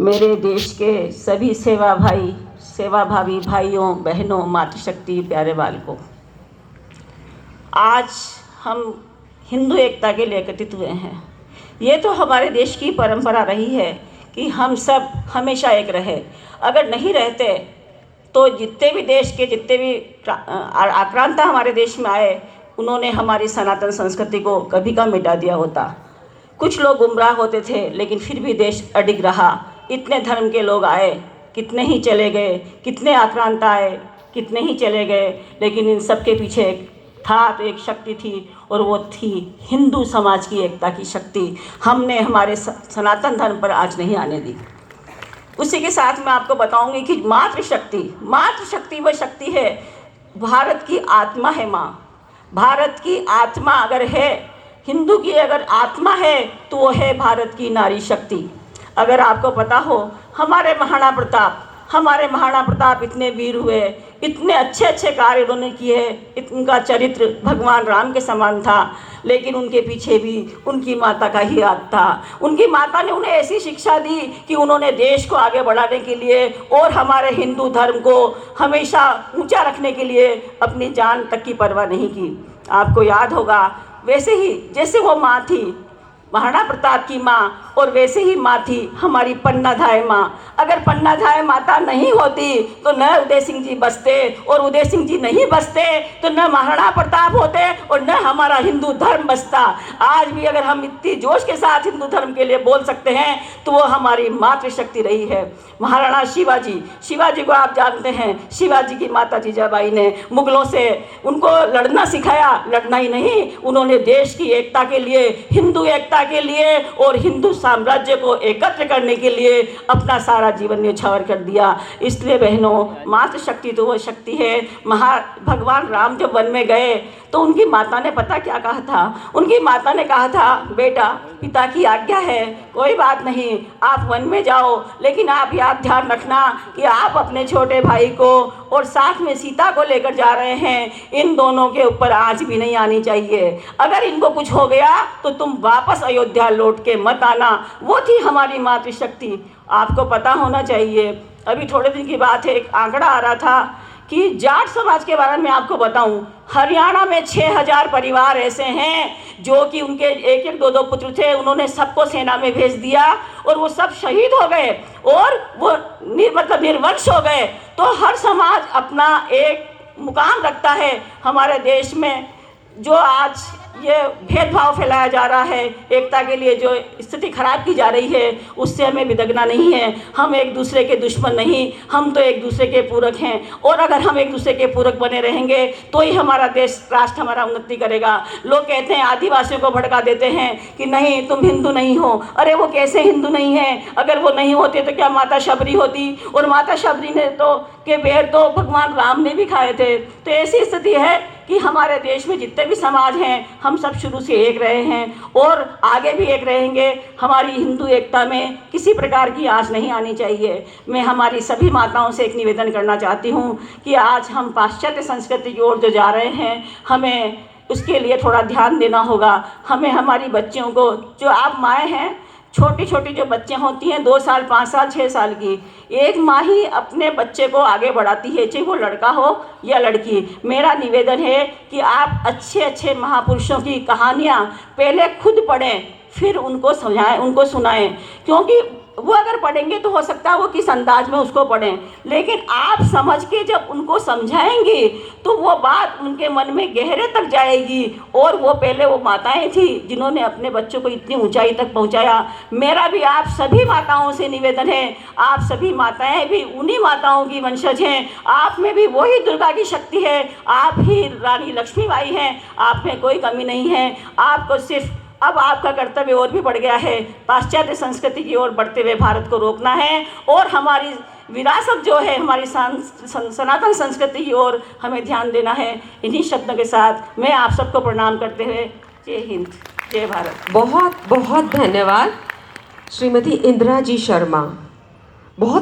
मेरे देश के सभी सेवाभावी भाइयों बहनों, मातृशक्ति प्यारे बालकों, आज हम हिंदू एकता के लिए एकत्रित हुए हैं। ये तो हमारे देश की परंपरा रही है कि हम सब हमेशा एक रहे। अगर नहीं रहते तो जितने भी देश के जितने भी आक्रांता हमारे देश में आए, उन्होंने हमारी सनातन संस्कृति को कभी का मिटा दिया होता। कुछ लोग गुमराह होते थे, लेकिन फिर भी देश अडिग रहा। इतने धर्म के लोग आए, कितने ही चले गए, कितने आक्रांता आए, कितने ही चले गए, लेकिन इन सब के पीछे एक शक्ति थी, और वो थी हिंदू समाज की एकता की शक्ति। हमने हमारे सनातन धर्म पर आँच नहीं आने दी। उसी के साथ मैं आपको बताऊंगी कि मातृशक्ति वह शक्ति है, भारत की आत्मा है माँ। भारत की आत्मा अगर है, हिंदू की अगर आत्मा है, तो वो है भारत की नारी शक्ति। अगर आपको पता हो, हमारे महाराणा प्रताप इतने वीर हुए, इतने अच्छे अच्छे कार्य उन्होंने किए, उनका चरित्र भगवान राम के समान था, लेकिन उनके पीछे भी उनकी माता का ही हाथ था। उनकी माता ने उन्हें ऐसी शिक्षा दी कि उन्होंने देश को आगे बढ़ाने के लिए और हमारे हिंदू धर्म को हमेशा ऊंचा रखने के लिए अपनी जान तक की परवाह नहीं की। आपको याद होगा, वैसे ही जैसे वो माँ थी, महाराणा प्रताप की माँ, और वैसे ही माँ थी हमारी पन्नाधाय माँ। अगर पन्नाधाय माता नहीं होती तो न उदय सिंह जी बसते, और उदय सिंह जी नहीं बसते तो न महाराणा प्रताप होते और न हमारा हिंदू धर्म बसता। आज भी अगर हम इतनी जोश के साथ हिंदू धर्म के लिए बोल सकते हैं, तो वो हमारी मातृशक्ति रही है। महाराणा शिवाजी को आप जानते हैं, शिवाजी की माता जीजाबाई ने मुगलों से उनको लड़ना सिखाया। लड़ना ही नहीं, उन्होंने देश की एकता के लिए, हिंदू एकता के लिए और हिंदू साम्राज्य को एकत्र करने के लिए अपना सारा जीवन न्यौछावर कर दिया। इसलिए बहनों, मातृशक्ति तो वो शक्ति है। भगवान राम जब वन में गए तो उनकी माता ने पता क्या कहा था? उनकी माता ने कहा था, बेटा, पिता की आज्ञा है, कोई बात नहीं, आप वन में जाओ, लेकिन आप याद ध्यान रखना कि आप अपने छोटे भाई को और साथ में सीता को लेकर जा रहे हैं। इन दोनों के ऊपर आँच भी नहीं आनी चाहिए। अगर इनको कुछ हो गया तो तुम वापस अयोध्या लौट के मत आना। वो थी हमारी मातृशक्ति। आपको पता होना चाहिए, अभी थोड़े दिन की बात है, एक आंकड़ा आ रहा था कि जाट समाज के बारे में आपको बताऊं, हरियाणा में 6000 परिवार ऐसे हैं जो कि उनके एक एक दो दो पुत्र थे, उन्होंने सबको सेना में भेज दिया और वो सब शहीद हो गए और वो निर्वंश हो गए। तो हर समाज अपना एक मुकाम रखता है हमारे देश में। जो आज ये भेदभाव फैलाया जा रहा है, एकता के लिए जो स्थिति खराब की जा रही है, उससे हमें बिदगना नहीं है। हम एक दूसरे के दुश्मन नहीं, हम तो एक दूसरे के पूरक हैं, और अगर हम एक दूसरे के पूरक बने रहेंगे तो ही हमारा देश, राष्ट्र हमारा उन्नति करेगा। लोग कहते हैं, आदिवासियों को भड़का देते हैं कि नहीं, तुम हिंदू नहीं हो। अरे वो कैसे हिंदू नहीं है? अगर वो नहीं होते तो क्या माता शबरी होती? और माता शबरी ने तो के पैर तो भगवान राम ने भी खाए थे। तो ऐसी स्थिति है कि हमारे देश में जितने भी समाज हैं, हम सब शुरू से एक रहे हैं और आगे भी एक रहेंगे। हमारी हिंदू एकता में किसी प्रकार की आँच नहीं आनी चाहिए। मैं हमारी सभी माताओं से एक निवेदन करना चाहती हूँ कि आज हम पाश्चात्य संस्कृति की ओर जो जा रहे हैं, हमें उसके लिए थोड़ा ध्यान देना होगा। हमें हमारी बच्चियों को, जो आप माएँ हैं, छोटी छोटी जो बच्चियाँ होती हैं, 2 साल 5 साल 6 साल की, एक माँ ही अपने बच्चे को आगे बढ़ाती है, चाहे वो लड़का हो या लड़की। मेरा निवेदन है कि आप अच्छे अच्छे महापुरुषों की कहानियाँ पहले खुद पढ़ें, फिर उनको समझाएं, उनको सुनाएं। क्योंकि वो अगर पढ़ेंगे तो हो सकता है वो किस अंदाज में उसको पढ़ें, लेकिन आप समझ के जब उनको समझाएंगे तो वो बात उनके मन में गहरे तक जाएगी। और वो पहले वो माताएं थी जिन्होंने अपने बच्चों को इतनी ऊंचाई तक पहुंचाया। मेरा भी आप सभी माताओं से निवेदन है, आप सभी माताएं भी उन्हीं माताओं की वंशज हैं। आप में भी वही दुर्गा की शक्ति है, आप ही रानी लक्ष्मीबाई हैं, आप में कोई कमी नहीं है। आपको सिर्फ अब आपका कर्तव्य और भी बढ़ गया है, पाश्चात्य संस्कृति की ओर बढ़ते हुए भारत को रोकना है और हमारी विरासत जो है, हमारी सनातन संस्कृति की ओर हमें ध्यान देना है। इन्हीं शब्दों के साथ मैं आप सबको प्रणाम करते हुए जय हिंद, जय भारत। बहुत बहुत धन्यवाद श्रीमती इंदिरा जी शर्मा। बहुत